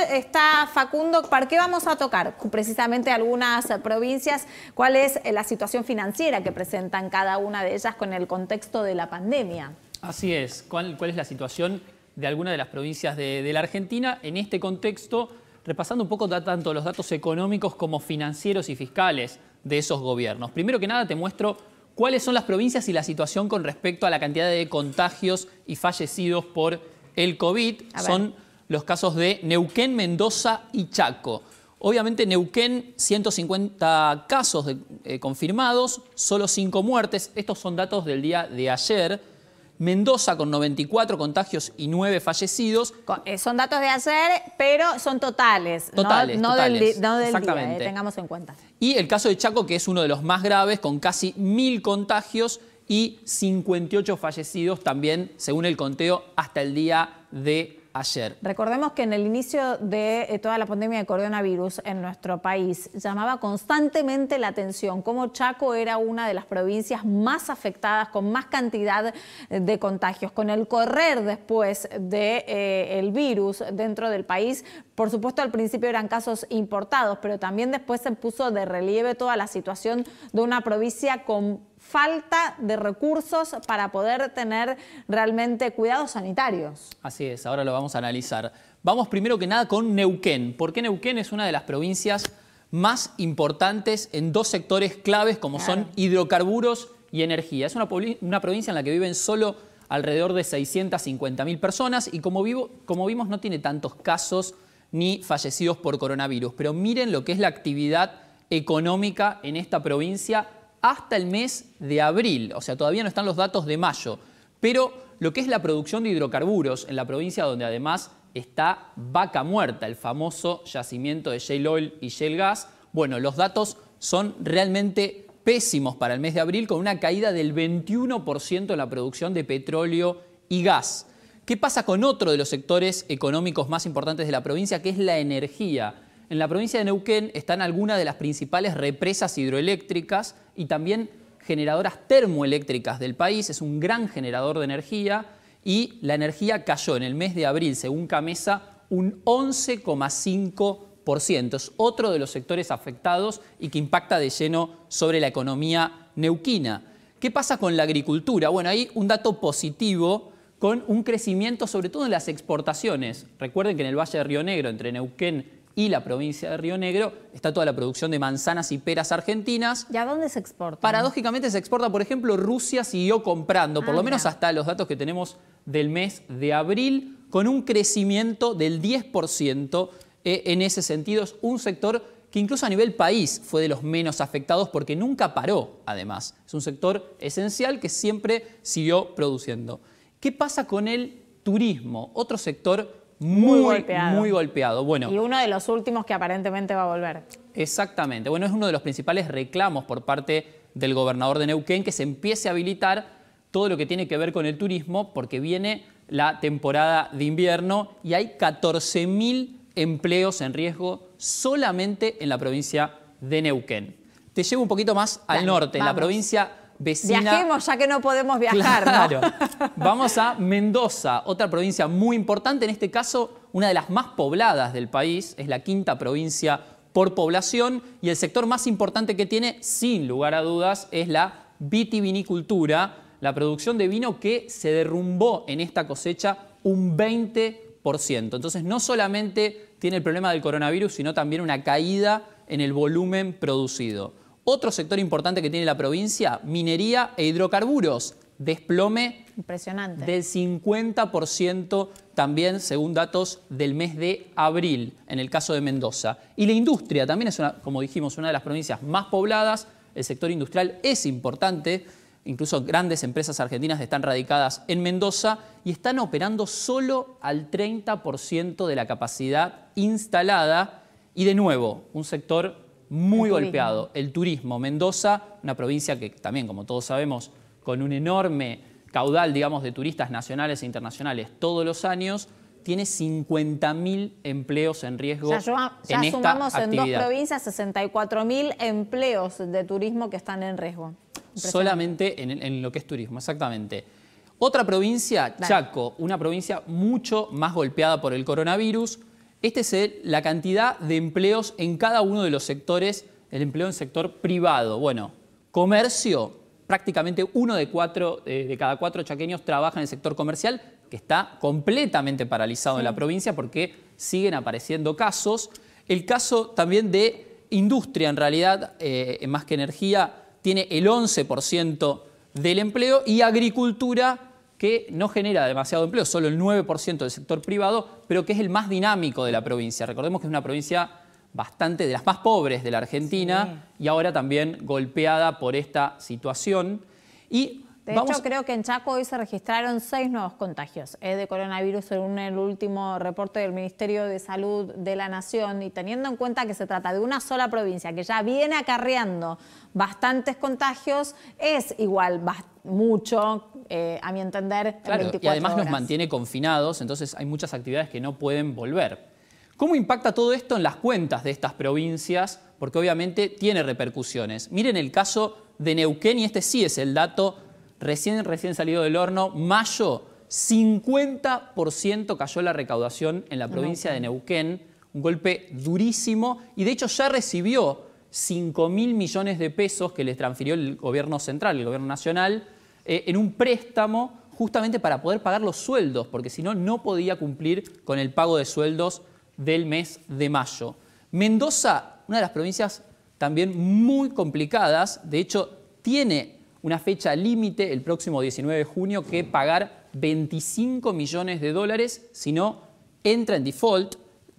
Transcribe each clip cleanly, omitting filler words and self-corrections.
está Facundo. ¿Para qué vamos a tocar? Precisamente algunas provincias. ¿Cuál es la situación financiera que presentan cada una de ellas con el contexto de la pandemia? Así es. ¿Cuál es la situación de alguna de las provincias de la Argentina en este contexto? Repasando un poco tanto los datos económicos como financieros y fiscales de esos gobiernos. Primero que nada te muestro cuáles son las provincias y la situación con respecto a la cantidad de contagios y fallecidos por el COVID. Son los casos de Neuquén, Mendoza y Chaco. Obviamente Neuquén, 150 casos confirmados, solo 5 muertes. Estos son datos del día de ayer. Mendoza con 94 contagios y 9 fallecidos. Son datos de ayer, pero son totales. No del día, tengamos en cuenta. Y el caso de Chaco, que es uno de los más graves, con casi 1000 contagios y 58 fallecidos también, según el conteo, hasta el día de ayer. Recordemos que en el inicio de toda la pandemia de coronavirus en nuestro país llamaba constantemente la atención cómo Chaco era una de las provincias más afectadas, con más cantidad de contagios. Con el correr después del virus dentro del país, por supuesto al principio eran casos importados, pero también después se puso de relieve toda la situación de una provincia con falta de recursos para poder tener realmente cuidados sanitarios. Así es, ahora lo vamos a analizar. Vamos primero que nada con Neuquén, porque Neuquén es una de las provincias más importantes en dos sectores claves como son hidrocarburos y energía. Es una provincia en la que viven solo alrededor de 650.000 personas y como vimos no tiene tantos casos ni fallecidos por coronavirus. Pero miren lo que es la actividad económica en esta provincia hasta el mes de abril, o sea, todavía no están los datos de mayo, pero lo que es la producción de hidrocarburos en la provincia donde además está Vaca Muerta, el famoso yacimiento de shale oil y shale gas, bueno, los datos son realmente pésimos para el mes de abril, con una caída del 21% en la producción de petróleo y gas. ¿Qué pasa con otro de los sectores económicos más importantes de la provincia, que es la energía? En la provincia de Neuquén están algunas de las principales represas hidroeléctricas y también generadoras termoeléctricas del país. Es un gran generador de energía y la energía cayó en el mes de abril, según Camesa, un 11,5%. Es otro de los sectores afectados y que impacta de lleno sobre la economía neuquina. ¿Qué pasa con la agricultura? Bueno, hay un dato positivo con un crecimiento sobre todo en las exportaciones. Recuerden que en el Valle de Río Negro, entre Neuquén y la provincia de Río Negro, está toda la producción de manzanas y peras argentinas. ¿Y a dónde se exporta? Paradójicamente se exporta, por ejemplo, Rusia siguió comprando, por lo menos hasta los datos que tenemos del mes de abril, con un crecimiento del 10% en ese sentido. Es un sector que incluso a nivel país fue de los menos afectados porque nunca paró, además. Es un sector esencial que siempre siguió produciendo. ¿Qué pasa con el turismo? Otro sector muy golpeado. Bueno, y uno de los últimos que aparentemente va a volver. Exactamente. Bueno, es uno de los principales reclamos por parte del gobernador de Neuquén que se empiece a habilitar todo lo que tiene que ver con el turismo porque viene la temporada de invierno y hay 14.000 empleos en riesgo solamente en la provincia de Neuquén. Te llevo un poquito más al norte, en la provincia vecina. Viajemos ya que no podemos viajar, claro, ¿no? Vamos a Mendoza, otra provincia muy importante, en este caso una de las más pobladas del país, es la quinta provincia por población y el sector más importante que tiene, sin lugar a dudas, es la vitivinicultura, la producción de vino que se derrumbó en esta cosecha un 20%. Entonces no solamente tiene el problema del coronavirus, sino también una caída en el volumen producido. Otro sector importante que tiene la provincia, minería e hidrocarburos, desplome impresionante del 50% también según datos del mes de abril en el caso de Mendoza. Y la industria también es, como dijimos, una de las provincias más pobladas. El sector industrial es importante, incluso grandes empresas argentinas están radicadas en Mendoza y están operando solo al 30% de la capacidad instalada. Y de nuevo, un sector muy golpeado, el turismo. Mendoza, una provincia que también, como todos sabemos, con un enorme caudal, digamos, de turistas nacionales e internacionales todos los años, tiene 50.000 empleos en riesgo en esta actividad. Ya sumamos en dos provincias 64.000 empleos de turismo que están en riesgo. Solamente en lo que es turismo, exactamente. Otra provincia, Chaco, una provincia mucho más golpeada por el coronavirus. Este es la cantidad de empleos en cada uno de los sectores, el empleo en sector privado. Bueno, comercio, prácticamente uno de cada cuatro chaqueños trabaja en el sector comercial, que está completamente paralizado en la provincia porque siguen apareciendo casos. El caso también de industria, en realidad, más que energía, tiene el 11% del empleo, y agricultura, que no genera demasiado empleo, solo el 9% del sector privado, pero que es el más dinámico de la provincia. Recordemos que es una provincia bastante de las más pobres de la Argentina, y ahora también golpeada por esta situación. Y de hecho, creo que en Chaco hoy se registraron 6 nuevos contagios de coronavirus según el último reporte del Ministerio de Salud de la Nación, y teniendo en cuenta que se trata de una sola provincia que ya viene acarreando bastantes contagios, es igual mucho, a mi entender, claro, en 24 y además horas. nos mantiene confinados, entonces hay muchas actividades que no pueden volver. ¿Cómo impacta todo esto en las cuentas de estas provincias? Porque obviamente tiene repercusiones. Miren el caso de Neuquén, y este sí es el dato recién salido del horno. Mayo, 50% cayó la recaudación en la provincia de Neuquén, un golpe durísimo, y de hecho ya recibió 5.000 millones de pesos que les transfirió el gobierno central, el gobierno nacional, en un préstamo justamente para poder pagar los sueldos, porque si no, no podía cumplir con el pago de sueldos del mes de mayo. Mendoza, una de las provincias también muy complicadas, de hecho tiene una fecha límite, el próximo 19 de junio, que pagar 25 millones de dólares, si no entra en default,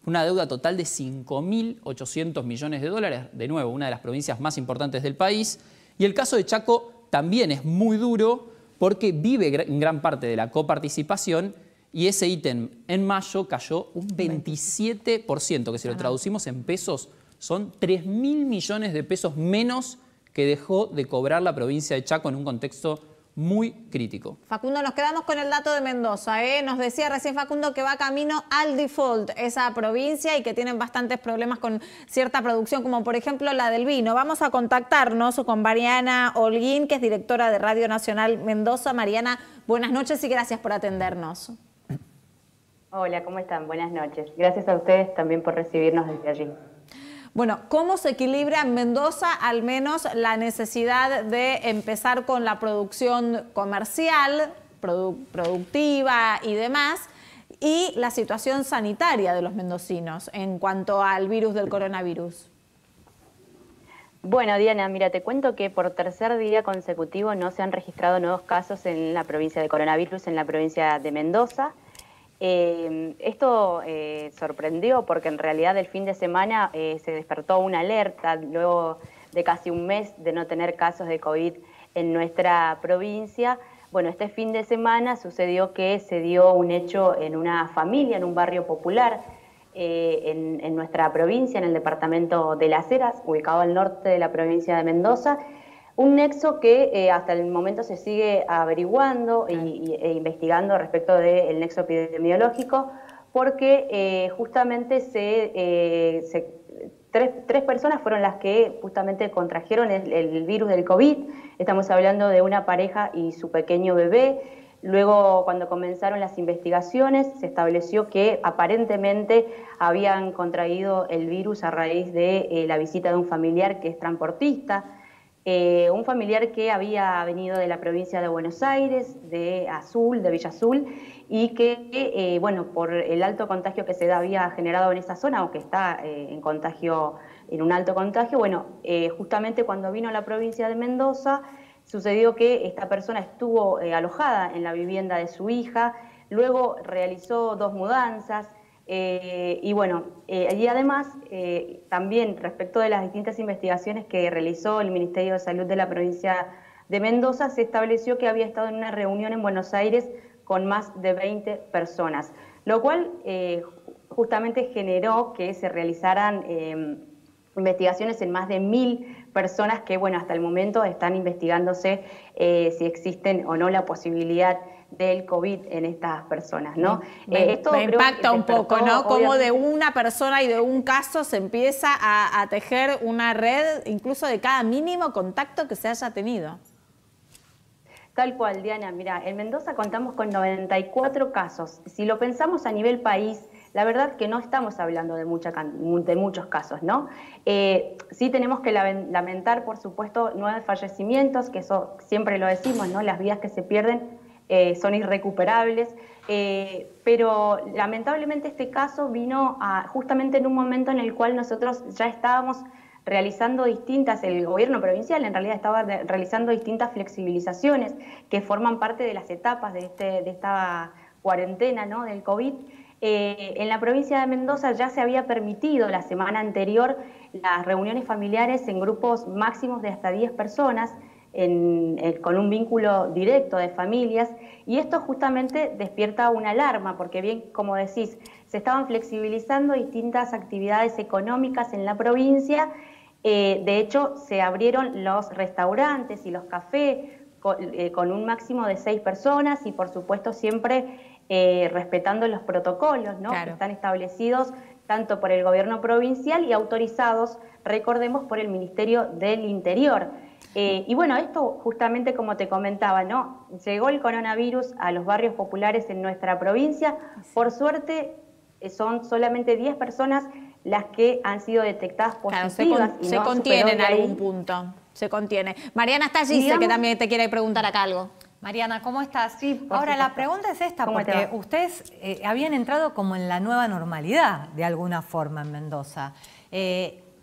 una deuda total de 5.800 millones de dólares, de nuevo, una de las provincias más importantes del país. Y el caso de Chaco también es muy duro porque vive en gran parte de la coparticipación, y ese ítem en mayo cayó un 27%, que si lo traducimos en pesos son 3.000 millones de pesos menos que dejó de cobrar la provincia de Chaco en un contexto muy crítico. Facundo, nos quedamos con el dato de Mendoza. Nos decía recién Facundo que va camino al default esa provincia y que tienen bastantes problemas con cierta producción, como por ejemplo la del vino. Vamos a contactarnos con Mariana Holguín, que es directora de Radio Nacional Mendoza. Mariana, buenas noches y gracias por atendernos. Hola, ¿cómo están? Buenas noches. Gracias a ustedes también por recibirnos desde allí. Bueno, ¿cómo se equilibra en Mendoza al menos la necesidad de empezar con la producción comercial, productiva y demás, y la situación sanitaria de los mendocinos en cuanto al virus del coronavirus? Bueno, Diana, mira, te cuento que por tercer día consecutivo no se han registrado nuevos casos en la provincia de coronavirus, en la provincia de Mendoza. Esto sorprendió porque en realidad el fin de semana se despertó una alerta luego de casi un mes de no tener casos de COVID en nuestra provincia. Bueno, este fin de semana sucedió que se dio un hecho en una familia, en un barrio popular en nuestra provincia, en el departamento de Las Heras, ubicado al norte de la provincia de Mendoza. Un nexo que hasta el momento se sigue averiguando e investigando respecto del nexo epidemiológico, porque justamente tres personas fueron las que justamente contrajeron el virus del COVID. Estamos hablando de una pareja y su pequeño bebé. Luego, cuando comenzaron las investigaciones, se estableció que aparentemente habían contraído el virus a raíz de la visita de un familiar que es transportista. Un familiar que había venido de la provincia de Buenos Aires, de Villa Azul, y que, bueno, por el alto contagio que se había generado en esa zona, o que está en un alto contagio, bueno, justamente cuando vino a la provincia de Mendoza, sucedió que esta persona estuvo alojada en la vivienda de su hija, luego realizó 2 mudanzas, y bueno, y además también respecto de las distintas investigaciones que realizó el Ministerio de Salud de la provincia de Mendoza, se estableció que había estado en una reunión en Buenos Aires con más de 20 personas, lo cual justamente generó que se realizaran investigaciones en más de 1.000 personas que, bueno, hasta el momento están investigándose si existen o no la posibilidad del COVID en estas personas, ¿no? Esto me impacta un poco, ¿no? Como de una persona y de un caso se empieza a tejer una red, incluso de cada mínimo contacto que se haya tenido. Tal cual, Diana. Mira, en Mendoza contamos con 94 casos. Si lo pensamos a nivel país, la verdad que no estamos hablando de muchos casos, ¿no? Sí tenemos que lamentar, por supuesto, 9 fallecimientos, que eso siempre lo decimos, ¿no? Las vidas que se pierden son irrecuperables, pero lamentablemente este caso vino justamente en un momento en el cual nosotros ya estábamos realizando el gobierno provincial en realidad estaba realizando distintas flexibilizaciones que forman parte de las etapas de esta cuarentena, ¿no?, del COVID. En la provincia de Mendoza ya se había permitido la semana anterior las reuniones familiares en grupos máximos de hasta 10 personas, con un vínculo directo de familias, y esto justamente despierta una alarma, porque bien, como decís, se estaban flexibilizando distintas actividades económicas en la provincia. De hecho, se abrieron los restaurantes y los cafés con un máximo de 6 personas y, por supuesto, siempre respetando los protocolos, ¿no?, que están establecidos tanto por el gobierno provincial y autorizados, recordemos, por el Ministerio del Interior. Y bueno, esto justamente como te comentaba, ¿no?, llegó el coronavirus a los barrios populares en nuestra provincia. Por suerte, son solamente 10 personas las que han sido detectadas positivas. Claro, se contiene en algún punto, se contiene. Mariana está allí, sé que también te quiere preguntar acá algo. Mariana, ¿cómo estás? Sí, ahora, la pregunta es esta, porque ustedes habían entrado como en la nueva normalidad, de alguna forma, en Mendoza.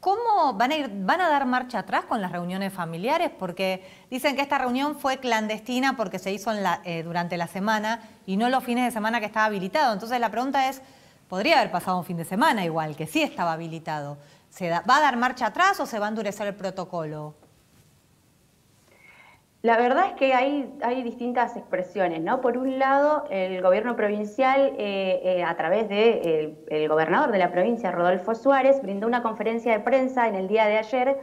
¿Cómo van a dar marcha atrás con las reuniones familiares? Porque dicen que esta reunión fue clandestina porque se hizo durante la semana y no los fines de semana que estaba habilitado. Entonces la pregunta es, podría haber pasado un fin de semana igual, que sí estaba habilitado. ¿Va a dar marcha atrás o se va a endurecer el protocolo? La verdad es que hay distintas expresiones, ¿no? Por un lado, el gobierno provincial, a través del gobernador de la provincia, Rodolfo Suárez, brindó una conferencia de prensa en el día de ayer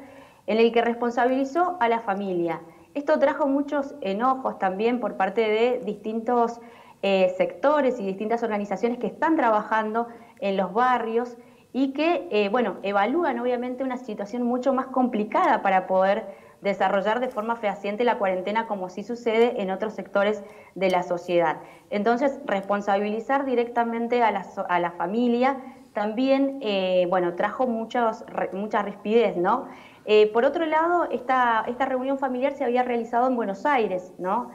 en el que responsabilizó a la familia. Esto trajo muchos enojos también por parte de distintos sectores y distintas organizaciones que están trabajando en los barrios y que, bueno, evalúan obviamente una situación mucho más complicada para poder desarrollar de forma fehaciente la cuarentena, como sí sucede en otros sectores de la sociedad. Entonces, responsabilizar directamente a la familia también, bueno, trajo mucha rispidez, ¿no? Por otro lado, esta reunión familiar se había realizado en Buenos Aires, ¿no?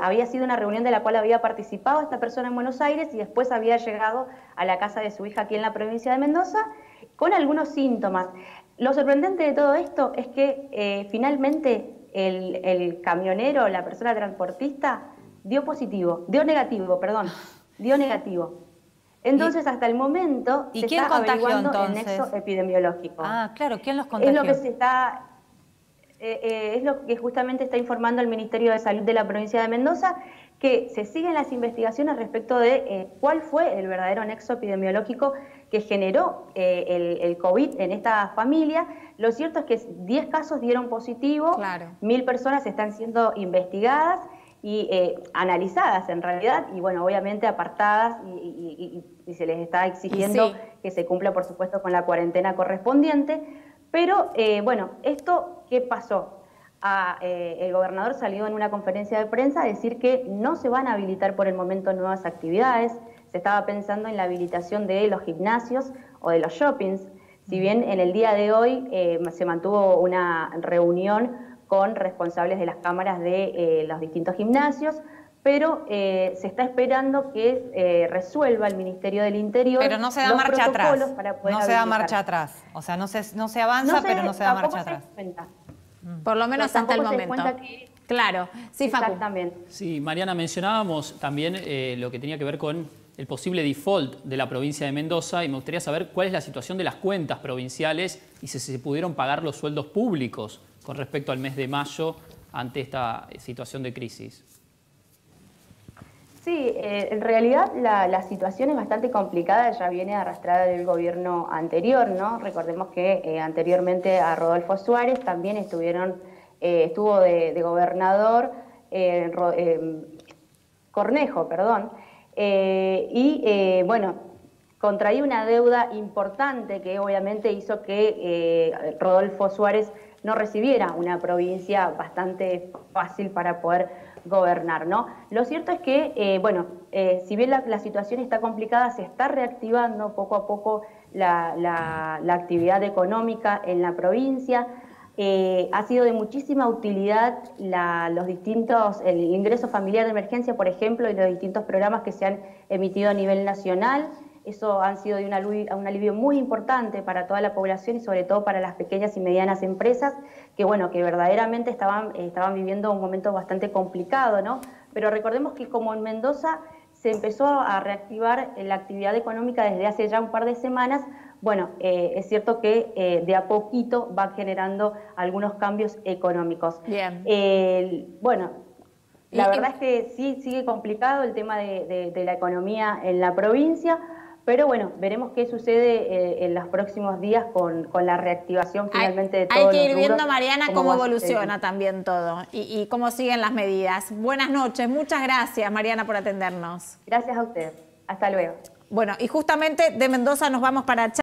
Había sido una reunión de la cual había participado esta persona en Buenos Aires y después había llegado a la casa de su hija aquí en la provincia de Mendoza con algunos síntomas. Lo sorprendente de todo esto es que finalmente el camionero, la persona transportista, dio negativo. Entonces, hasta el momento se está averiguando el nexo epidemiológico. Ah, claro, ¿quién los contagió? Es lo que justamente está informando el Ministerio de Salud de la provincia de Mendoza, que se siguen las investigaciones respecto de cuál fue el verdadero nexo epidemiológico que generó el COVID en esta familia. Lo cierto es que 10 casos dieron positivo, 1000 personas están siendo investigadas y analizadas en realidad, y bueno, obviamente apartadas y se les está exigiendo que se cumpla, por supuesto, con la cuarentena correspondiente. Pero bueno, ¿esto qué pasó? El gobernador salió en una conferencia de prensa a decir que no se van a habilitar por el momento nuevas actividades. Se estaba pensando en la habilitación de los gimnasios o de los shoppings. Si bien en el día de hoy se mantuvo una reunión con responsables de las cámaras de los distintos gimnasios, pero se está esperando que resuelva el Ministerio del Interior. Pero no se da marcha atrás. No se da marcha atrás. O sea, no se avanza, pero no se da marcha atrás. Por lo menos hasta el momento. Claro, sí, Facu. Exactamente. Sí, Mariana, mencionábamos también lo que tenía que ver con el posible default de la provincia de Mendoza, y me gustaría saber cuál es la situación de las cuentas provinciales y si se pudieron pagar los sueldos públicos con respecto al mes de mayo ante esta situación de crisis. Sí, en realidad la situación es bastante complicada, ya viene arrastrada del gobierno anterior, ¿no? Recordemos que anteriormente a Rodolfo Suárez también estuvo de gobernador Cornejo, bueno, contraía una deuda importante que obviamente hizo que Rodolfo Suárez no recibiera una provincia bastante fácil para poder gobernar, ¿no? Lo cierto es que, bueno, si bien la situación está complicada, se está reactivando poco a poco la actividad económica en la provincia. Ha sido de muchísima utilidad el ingreso familiar de emergencia, por ejemplo, y los distintos programas que se han emitido a nivel nacional. Eso ha sido de un alivio muy importante para toda la población y sobre todo para las pequeñas y medianas empresas que, bueno, que verdaderamente estaban viviendo un momento bastante complicado, ¿no? Pero recordemos que como en Mendoza se empezó a reactivar la actividad económica desde hace ya un par de semanas, bueno, es cierto que de a poquito va generando algunos cambios económicos. Bien. Bueno, la verdad es que sí sigue complicado el tema de la economía en la provincia, pero bueno, veremos qué sucede en los próximos días con la reactivación finalmente de todos los rubros. Hay que ir viendo, Mariana, cómo evoluciona también todo y cómo siguen las medidas. Buenas noches, muchas gracias, Mariana, por atendernos. Gracias a usted. Hasta luego. Bueno, y justamente de Mendoza nos vamos para